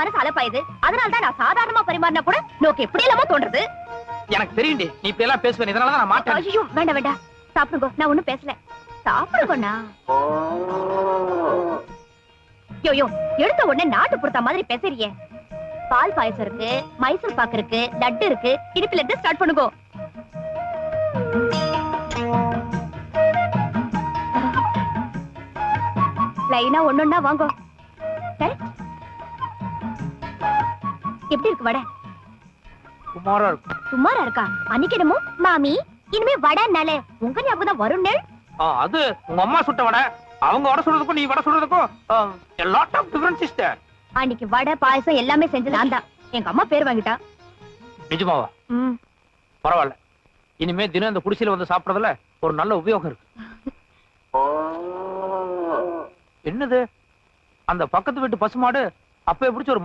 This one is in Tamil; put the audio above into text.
மனசு அலப்பாயுது. அதனாலதான் நான் சாதாரணமா பரிமாறினா கூட நோக்கு எப்படி எல்லாமோ தோன்றது. எனக்கு தெரியும்டி, நீ இப்படி எல்லாம் பேசுவேன், இதனாலதான் நான் மாட்டேன். ஐயோ வேண்டாம் வேண்டாம், சாப்பிடுங்க. நான் ஒண்ணும் பேசல, சாப்பிடுங்கண்ணா. யோ எடுத்த உடனே நாட்டு புறத்த மாதிரி பேசுறியே. பால் பாயசம் இருக்கு, மைசூர் பாக்கு இருக்கு, லட்டு இருக்கு. இனிப்புல இருந்து ஸ்டார்ட் பண்ணுங்க. லைனா ஒண்ணுன்னா வாங்கோ. எப்படி இருக்கு வடை? சுமாரா இருக்கு. சுமாரா இருக்கா? அன்னைக்கு என்னமோ மாமி இனிமே வடைனாலே உங்க ஞாபகம் தான் வரும். அது உங்க அம்மா சுட்ட வடை, அவங்க வடை சுடுறதுக்கும் நீ வடை சுடுறதுக்கும் a lot of difference is there. அன்னைக்கு வடை பாயசம் எல்லாமே செஞ்சது நான் தான். எங்க அம்மா பேர் வாங்கிட்டா. நிஜமாவா? பரவாயில்ல, இனிமே தினம் இந்த குடிசையில வந்து சாப்பிடறதுல ஒரு நல்ல உபயோகம் இருக்கு. என்னது அந்த பக்கத்து வீட்டு பசுமாடு அப்ப பிடிச்ச ஒரு